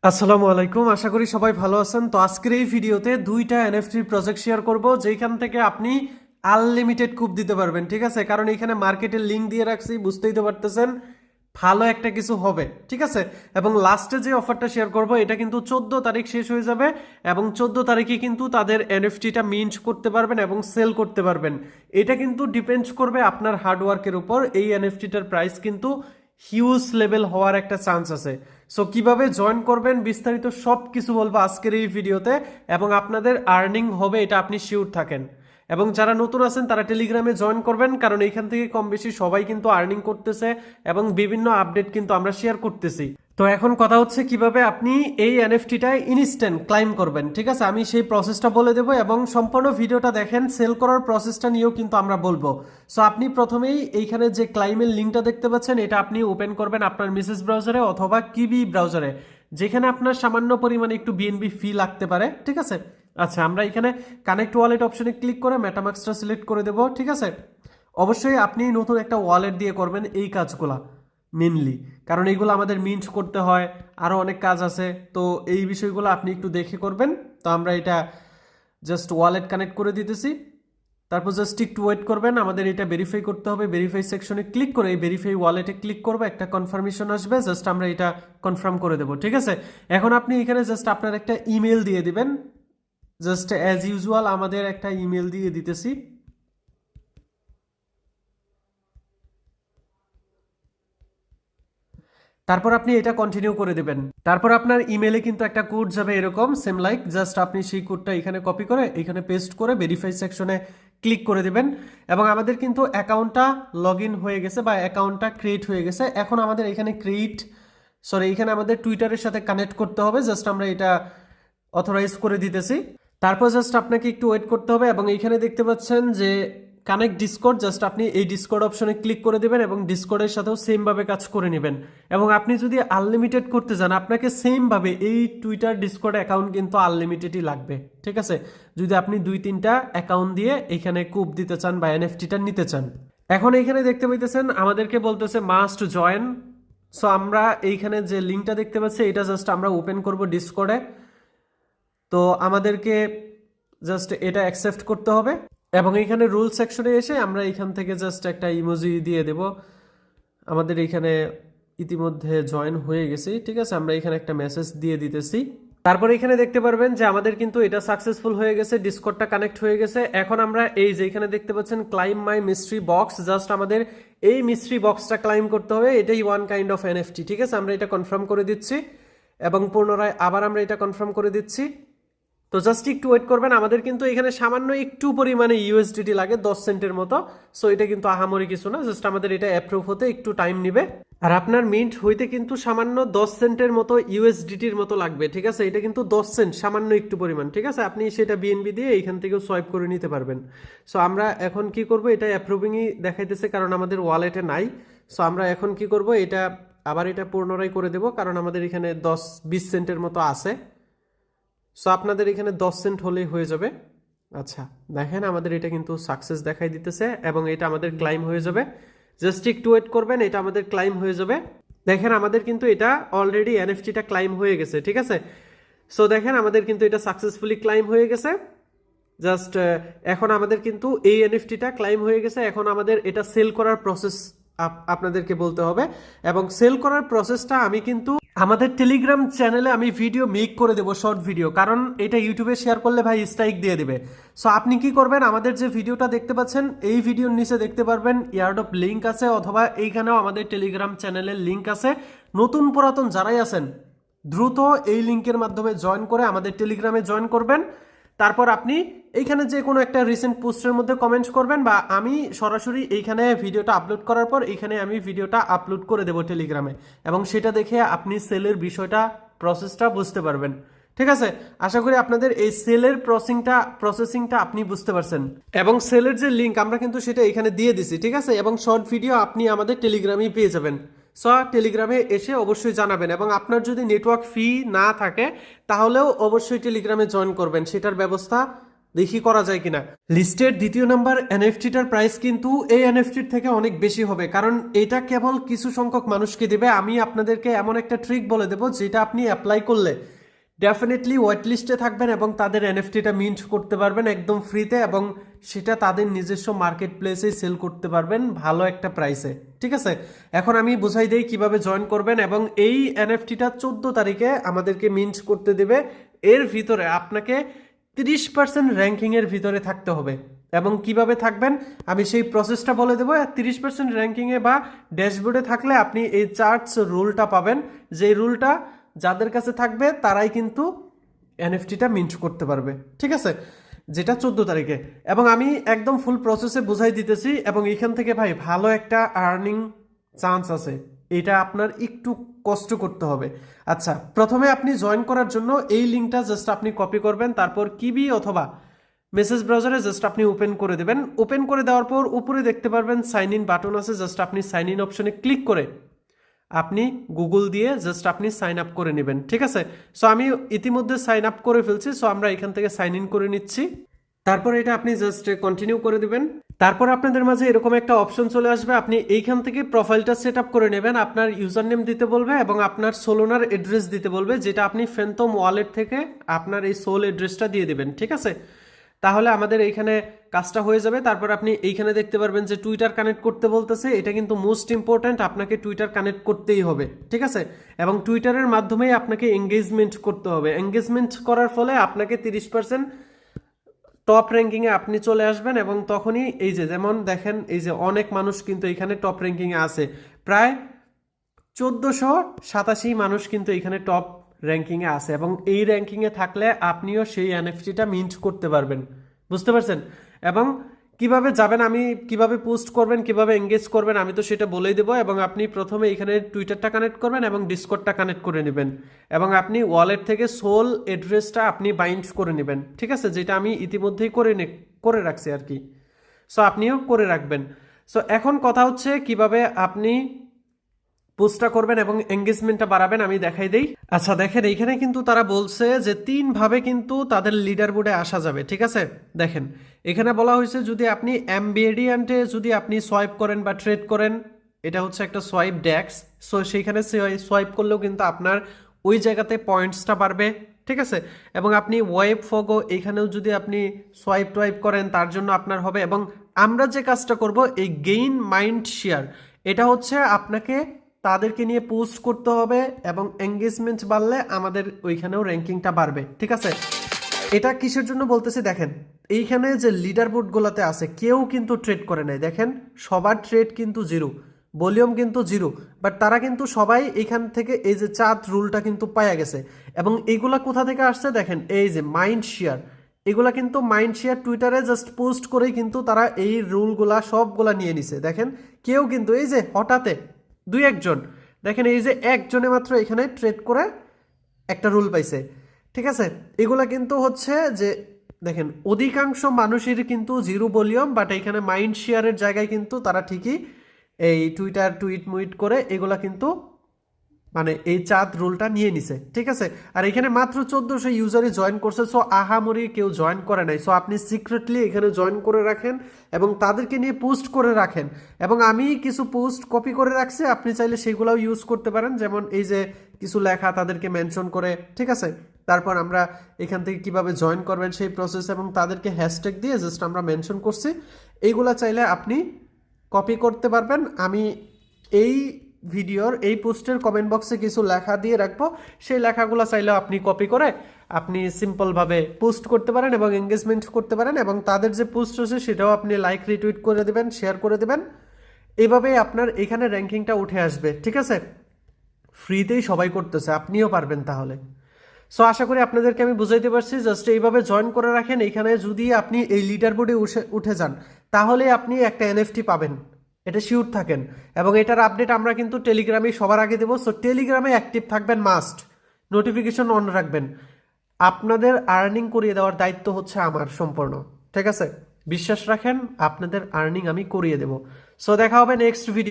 আসসালামু আলাইকুম, আশা করি সবাই ভালো আছেন। তো আজকের এই ভিডিওতে দুইটা এনএফটি প্রজেক্ট শেয়ার করব যেখান থেকে আপনি আনলিমিটেড কুপ দিতে পারবেন। ঠিক আছে, কারণ এখানে মার্কেটের লিঙ্ক দিয়ে রাখছি, বুঝতেই তো পারতেছেন ভালো একটা কিছু হবে। ঠিক আছে, এবং লাস্টে যে অফারটা শেয়ার করব এটা কিন্তু 14 তারিখ শেষ হয়ে যাবে এবং 14 তারিখে কিন্তু তাদের এনএফটিটা মিন্ট করতে পারবেন এবং সেল করতে পারবেন। এটা কিন্তু ডিপেন্ডস করবে আপনার হার্ডওয়ার্কের উপর। এই এনএফটিটার প্রাইস কিন্তু হিউজ লেভেল হওয়ার একটা চান্স আছে। সো কিভাবে জয়েন করবেন বিস্তারিত সব কিছু বলবো আজকের এই ভিডিওতে, এবং আপনাদের আর্নিং হবে এটা আপনি শিওর থাকেন। এবং যারা নতুন আছেন তারা টেলিগ্রামে জয়েন করবেন, কারণ এইখান থেকে কম বেশি সবাই কিন্তু আর্নিং করতেছে এবং বিভিন্ন আপডেট কিন্তু আমরা শেয়ার করতেছি। তো এখন কথা হচ্ছে কিভাবে আপনি এই এনএফটিটা ইনস্ট্যান্ট ক্লাইম করবেন। ঠিক আছে, আমি সেই প্রসেসটা বলে দেবো এবং সম্পূর্ণ ভিডিওটা দেখেন। সেল করার প্রসেসটা নিয়েও কিন্তু আমরা বলবো। সো আপনি প্রথমেই এইখানে যে ক্লাইমের লিঙ্কটা দেখতে পাচ্ছেন এটা আপনি ওপেন করবেন আপনার মেসেজ ব্রাউজারে অথবা কিবি ব্রাউজারে, যেখানে আপনার সামান্য পরিমাণে একটু বিএনবি ফি লাগতে পারে। ঠিক আছে, আচ্ছা আমরা এখানে কানেক্ট ওয়ালেট অপশনে ক্লিক করে মেটামাক্সটা সিলেক্ট করে দেবো। ঠিক আছে, অবশ্যই আপনি নতুন একটা ওয়ালেট দিয়ে করবেন এই কাজগুলা মেনলি, কারণ এইগুলো আমাদের মিন্ট করতে হয়, আরও অনেক কাজ আছে। তো এই বিষয়গুলো আপনি একটু দেখে করবেন। তো আমরা এটা জাস্ট ওয়ালেট কানেক্ট করে দিতেছি, তারপর জাস্ট একটু ওয়েট করবেন। আমাদের এটা ভেরিফাই করতে হবে। ভেরিফাই সেকশনে ক্লিক করে এই ভেরিফাই ওয়ালেটে ক্লিক করবো, একটা কনফার্মেশন আসবে, জাস্ট আমরা এটা কনফার্ম করে দেবো। ঠিক আছে, এখন আপনি এখানে জাস্ট আপনার একটা ইমেল দিয়ে দিবেন। জাস্ট অ্যাজ ইউজুয়াল আমাদের একটা ইমেল দিয়ে দিতেছি। তারপর আপনি এটা কন্টিনিউ করে দেবেন। তারপর আপনার ইমেলে কিন্তু একটা কোড যাবে এরকম সেম লাইক, জাস্ট আপনি সেই কোডটা এখানে কপি করে এখানে পেস্ট করে ভেরিফাই সেকশনে ক্লিক করে দেবেন। এবং আমাদের কিন্তু অ্যাকাউন্টটা লগ ইন হয়ে গেছে বা অ্যাকাউন্টটা ক্রিয়েট হয়ে গেছে। এখন আমাদের এখানে এখানে আমাদের টুইটারের সাথে কানেক্ট করতে হবে। জাস্ট আমরা এটা অথরাইজ করে দিতেছি। তারপর জাস্ট আপনাকে একটু ওয়েট করতে হবে এবং এইখানে দেখতে পাচ্ছেন যে কানেক্ট ডিসকর্ড, জাস্ট আপনি এই ডিসকর্ড অপশনে ক্লিক করে দেবেন এবং ডিসকর্ডের সাথেও সেমভাবে কাজ করে নেবেন। এবং আপনি যদি আনলিমিটেড করতে চান আপনাকে সেমভাবে এই টুইটার ডিসকর্ড অ্যাকাউন্ট কিন্তু আনলিমিটেডই লাগবে। ঠিক আছে, যদি আপনি 2-3টা অ্যাকাউন্ট দিয়ে এখানে কুপ দিতে চান বা এনএফটিটা নিতে চান। এখন এইখানে দেখতে পাইতেছেন আমাদেরকে বলতেছে মাস্ট জয়েন। সো আমরা এইখানে যে লিঙ্কটা দেখতে পাচ্ছি এটা জাস্ট আমরা ওপেন করব ডিসকর্ডে। তো আমাদেরকে জাস্ট এটা অ্যাকসেপ্ট করতে হবে এবং এইখানে রুল সেকশনে এসে আমরা এইখান থেকে জাস্ট একটা ইমোজি দিয়ে দেব। আমাদের এইখানে ইতিমধ্যে জয়েন হয়ে গেছি। ঠিক আছে, আমরা এখানে একটা মেসেজ দিয়ে দিতেছি। তারপর এখানে দেখতে পারবেন যে আমাদের কিন্তু এটা সাকসেসফুল হয়ে গেছে, ডিসকর্ডটা কানেক্ট হয়ে গেছে। এখন আমরা এই যে এখানে দেখতে পাচ্ছেন ক্লাইম মাই মিস্ট্রি বক্স, জাস্ট আমাদের এই মিস্ট্রি বক্সটা ক্লাইম করতে হবে। এটাই ওয়ান কাইন্ড অফ এনএফটি। ঠিক আছে, আমরা এটা কনফার্ম করে দিচ্ছি এবং পুনরায় আবার আমরা এটা কনফার্ম করে দিচ্ছি। তো জাস্ট একটু ওয়েট করবেন। আমাদের কিন্তু এখানে সামান্য একটু পরিমাণে ইউএসডিটি লাগে 10 সেন্টের মতো। সো এটা কিন্তু আহামরি কিছু না, জাস্ট আমাদের এটা অ্যাপ্রুভ হতে একটু টাইম নেবে। আর আপনার মিন্ট হইতে কিন্তু সামান্য 10 সেন্টের মতো ইউএসডিটির মতো লাগবে। ঠিক আছে, এটা কিন্তু 10 সেন্ট, সামান্য একটু পরিমাণ। ঠিক আছে, আপনি সেটা বিএনবি দিয়ে এইখান থেকেও সোয়াইপ করে নিতে পারবেন। সো আমরা এখন কি করব, এটা অ্যাপ্রুভিংই দেখাইতেছে কারণ আমাদের ওয়ালেটে নাই। সো আমরা এখন কি করব, এটা আবার এটা পুনরায় করে দেব কারণ আমাদের এখানে 10-20 সেন্টের মতো আছে। সো আপনাদের এখানে 10 সেন্ট হলেই হয়ে যাবে। আচ্ছা দেখেন আমাদের এটা কিন্তু সাকসেস দেখাই দিতেছে এবং এটা আমাদের ক্লাইম হয়ে যাবে। জাস্ট একটু ওয়েট করবেন, এটা আমাদের ক্লাইম হয়ে যাবে। দেখেন আমাদের কিন্তু এটা অলরেডি এনএফটিটা ক্লাইম হয়ে গেছে। ঠিক আছে, সো দেখেন আমাদের কিন্তু এটা সাকসেসফুলি ক্লাইম হয়ে গেছে। জাস্ট এখন আমাদের কিন্তু এই এনএফটিটা ক্লাইম হয়ে গেছে। এখন আমাদের এটা সেল করার প্রসেস আপনাদেরকে বলতে হবে এবং সেল করার প্রসেসটা আমি কিন্তু আমাদের টেলিগ্রাম চ্যানেলে আমি ভিডিও মেক করে দেবো, শর্ট ভিডিও, কারণ এটা ইউটিউবে শেয়ার করলে ভাই স্ট্রাইক দিয়ে দিবে। সো আপনি কি করবেন, আমাদের যে ভিডিওটা দেখতে পাচ্ছেন এই ভিডিওর নিচে দেখতে পারবেন ইয়ারডপ লিঙ্ক আছে অথবা এইখানেও আমাদের টেলিগ্রাম চ্যানেলের লিঙ্ক আছে। নতুন পুরাতন যারাই আছেন দ্রুত এই লিঙ্কের মাধ্যমে জয়েন করে আমাদের টেলিগ্রামে জয়েন করবেন। তারপর আপনি এইখানে যে কোনো একটা রিসেন্ট পোস্টের মধ্যে কমেন্ট করবেন বা আমি সরাসরি এইখানে ভিডিওটা আপলোড করার পর এইখানে আমি ভিডিওটা আপলোড করে দেবো টেলিগ্রামে এবং সেটা দেখে আপনি সেলের বিষয়টা প্রসেসটা বুঝতে পারবেন। ঠিক আছে, আশা করি আপনাদের এই সেলের প্রসেসিংটা আপনি বুঝতে পারছেন এবং সেলের যে লিঙ্ক আমরা কিন্তু সেটা এখানে দিয়ে দিছি। ঠিক আছে, এবং শর্ট ভিডিও আপনি আমাদের টেলিগ্রামেই পেয়ে যাবেন। সো টেলিগ্রামে এসে অবশ্যই জানাবেন এবং আপনার যদি নেটওয়ার্ক ফি না থাকে তাহলেও অবশ্যই টেলিগ্রামে জয়েন করবেন, সেটার ব্যবস্থা দেখি করা যায় কিনা। লিস্টের দ্বিতীয় নাম্বার এনএফটিটার প্রাইস কিন্তু এই এনএফটির থেকে অনেক বেশি হবে, কারণ এটা কেবল কিছু সংখ্যক মানুষকে দেবে। আমি আপনাদেরকে এমন একটা ট্রিক বলে দেবো যেটা আপনি অ্যাপ্লাই করলে ডেফিনেটলি ওয়েট লিস্টে থাকবেন এবং তাদের এনএফটিটা মিন্ট করতে পারবেন একদম ফ্রিতে, এবং সেটা তাদের নিজস্ব মার্কেট প্লেসে সেল করতে পারবেন ভালো একটা প্রাইসে। ঠিক আছে, এখন আমি বুঝাই দিই কিভাবে জয়েন করবেন। এবং এই এনএফটিটা 14 তারিখে আমাদেরকে মিন্ট করতে দেবে। এর ভিতরে আপনাকে 30% র্যাঙ্কিংয়ের ভিতরে থাকতে হবে। এবং কিভাবে থাকবেন আমি সেই প্রসেসটা বলে দেবো। 30% র্যাঙ্কিংয়ে বা ড্যাশবোর্ডে থাকলে আপনি এই চার্টস রুলটা পাবেন, যে রুলটা যাদের কাছে থাকবে তারাই কিন্তু এনএফটিটা মিন্ট করতে পারবে। ঠিক আছে, যেটা 14 তারিখে। এবং আমি একদম ফুল প্রসেসে বুঝাই দিতেছি, এবং এখান থেকে ভাই ভালো একটা আর্নিং চান্স আছে। এটা আপনার একটু কষ্ট করতে হবে। আচ্ছা, প্রথমে আপনি জয়েন করার জন্য এই লিঙ্কটা জাস্ট আপনি কপি করবেন, তারপর কিবি অথবা মেসেজ ব্রাউজারে জাস্ট আপনি ওপেন করে দেবেন। ওপেন করে দেওয়ার পর উপরে দেখতে পারবেন সাইন ইন বাটন আছে, জাস্ট আপনি সাইন ইন অপশনে ক্লিক করে আপনি গুগল দিয়ে জাস্ট আপনি সাইন আপ করে নেবেন। ঠিক আছে, সো আমি ইতিমধ্যে সাইন আপ করে ফেলছি, সো আমরা এখান থেকে সাইন ইন করে নিচ্ছি। তারপর এটা আপনি জাস্ট কন্টিনিউ করে দিবেন। তারপর আপনাদের মাঝে এরকম একটা অপশন চলে আসবে, আপনি এইখান থেকে প্রোফাইলটা সেট আপ করে নেবেন। আপনার ইউজার নেম দিতে বলবে এবং আপনার সোলোনার অ্যাড্রেস দিতে বলবে, যেটা আপনি ফ্যান্টম ওয়ালেট থেকে আপনার এই সোল অ্যাড্রেসটা দিয়ে দিবেন। ঠিক আছে, তাহলে আমাদের এইখানে কাজটা হয়ে যাবে। তারপর আপনি এইখানে দেখতে পারবেন যে টুইটার কানেক্ট করতে বলতেছে, এটা কিন্তু মোস্ট ইম্পর্ট্যান্ট, আপনাকে টুইটার কানেক্ট করতেই হবে। ঠিক আছে, এবং টুইটারের মাধ্যমেই আপনাকে এঙ্গেজমেন্ট করতে হবে। এঙ্গেজমেন্ট করার ফলে আপনাকে 30% টপ র্যাঙ্কিংয়ে আপনি চলে আসবেন, এবং তখনই এই যে যেমন দেখেন এই যে অনেক মানুষ কিন্তু এখানে টপ র্যাঙ্কিংয়ে আছে, প্রায় 1487 মানুষ কিন্তু এখানে টপ র্যাঙ্কিংয়ে আছে, এবং এই র্যাঙ্কিংয়ে থাকলে আপনিও সেই এনএফটিটা মিন্ট করতে পারবেন। বুঝতে পারছেন? এবং কিভাবে যাবেন, আমি কিভাবে পোস্ট করবেন, কিভাবে এঙ্গেজ করবেন আমি তো সেটা বলেই দেবো। এবং আপনি প্রথমে এখানে টুইটারটা কানেক্ট করবেন এবং ডিসকর্ডটা কানেক্ট করে নেবেন, এবং আপনি ওয়ালেট থেকে সোল অ্যাড্রেসটা আপনি বাইন্ড করে নেবেন। ঠিক আছে, যেটা আমি ইতিমধ্যেই করে রাখছি আর কি। সো আপনিও করে রাখবেন। সো এখন কথা হচ্ছে কিভাবে আপনি পোস্টটা করবেন এবং এঙ্গেজমেন্টটা বাড়াবেন আমি দেখাই দেই। আচ্ছা দেখেন, এইখানে কিন্তু তারা বলছে যে 3 ভাবে কিন্তু তাদের লিডার বোর্ডে আসা যাবে। ঠিক আছে, দেখেন এখানে বলা হয়েছে যদি আপনি অ্যাম্বিডিয়েন্টে যদি আপনি সোয়াইপ করেন বা ট্রেড করেন, এটা হচ্ছে একটা সোয়াইপ ডেক্স, সো সেইখানে সোয়াইপ করলেও কিন্তু আপনার ওই জায়গাতে পয়েন্টসটা বাড়বে। ঠিক আছে, এবং আপনি ওয়েব ফগো এইখানেও যদি আপনি সোয়াইপ টোয়াইপ করেন তার জন্য আপনার হবে। এবং আমরা যে কাজটা করব এই গেইন মাইন্ড শেয়ার, এটা হচ্ছে আপনাকে তাদেরকে নিয়ে পোস্ট করতে হবে, এবং এঙ্গেজমেন্ট বাড়লে আমাদের ওইখানেও র্যাঙ্কিংটা বাড়বে। ঠিক আছে, এটা কিসের জন্য বলতেছি দেখেন, এইখানে যে লিডার বোর্ডগুলোতে আছে কেউ কিন্তু ট্রেড করে নাই। দেখেন সবার ট্রেড কিন্তু জিরো, ভলিউম কিন্তু জিরো, বাট তারা কিন্তু সবাই এখান থেকে এই যে চার্ট রুলটা কিন্তু পাওয়া গেছে। এবং এইগুলা কোথা থেকে আসছে দেখেন, এই যে মাইন্ড শেয়ার, এগুলা কিন্তু মাইন্ড শেয়ার টুইটারে জাস্ট পোস্ট করেই কিন্তু তারা এই রুলগুলা সবগুলা নিয়ে নিছে। দেখেন কেউ কিন্তু এই যে হঠাৎ 2-1 জন, দেখেন এই যে একজনে মাত্র এখানে ট্রেড করে একটা রুল পাইছে। ঠিক আছে, এগুলা কিন্তু হচ্ছে যে দেখেন অধিকাংশ মানুষের কিন্তু জিরো ভলিউম, বাট এখানে মাইন্ড শেয়ারের জায়গায় কিন্তু তারা ঠিকই এই টুইটার টুইট মুইট করে এগুলা কিন্তু মানে এই চাঁদ রুলটা নিয়ে নিছে। ঠিক আছে, আর এখানে মাত্র 1400 ইউজারই জয়েন করছে, সো আহামরি কেউ জয়েন করে নাই। সো আপনি সিক্রেটলি এখানে জয়েন করে রাখেন এবং তাদেরকে নিয়ে পোস্ট করে রাখেন। এবং আমি কিছু পোস্ট কপি করে রাখছি, আপনি চাইলে সেগুলোও ইউজ করতে পারেন, যেমন এই যে কিছু লেখা তাদেরকে মেনশন করে। ঠিক আছে, তারপর আমরা এখান থেকে কিভাবে জয়েন করবেন সেই প্রসেস, এবং তাদেরকে হ্যাশট্যাগ দিয়ে জাস্ট আমরা মেনশন করছি, এইগুলা চাইলে আপনি কপি করতে পারবেন। আমি এই ভিডিওর এই পোস্টের কমেন্ট বক্সে কিছু লেখা দিয়ে রাখবো, সেই লেখাগুলো চাইলেও আপনি কপি করে আপনি সিম্পলভাবে পোস্ট করতে পারেন এবং এঙ্গেজমেন্ট করতে পারেন, এবং তাদের যে পোস্ট আছে সেটাও আপনি লাইক রিটুইট করে দেবেন, শেয়ার করে দেবেন। এইভাবেই আপনার এখানে র্যাঙ্কিংটা উঠে আসবে। ঠিক আছে, ফ্রিতেই সবাই করতেছে, আপনিও পারবেন তাহলে। সো আশা করি আপনাদেরকে আমি বুঝাইতে পারছি। জাস্ট এইভাবে জয়েন করে রাখেন, এইখানে যদি আপনি এই লিডার বোর্ডে উঠে যান তাহলে আপনি একটা এনএফটি পাবেন, এটা শিওর থাকেন। এবং এটার আপডেট আমরা কিন্তু টেলিগ্রামে সবার আগে দেবো। সো টেলিগ্রামে অ্যাক্টিভ থাকবেন, মাস্ট নোটিফিকেশন অন রাখবেন। আপনাদের আর্নিং করিয়ে দেওয়ার দায়িত্ব হচ্ছে আমার সম্পূর্ণ। ঠিক আছে, বিশ্বাস রাখেন, আপনাদের আর্নিং আমি করিয়ে দেবো। সো দেখা হবে নেক্সট ভিডিও।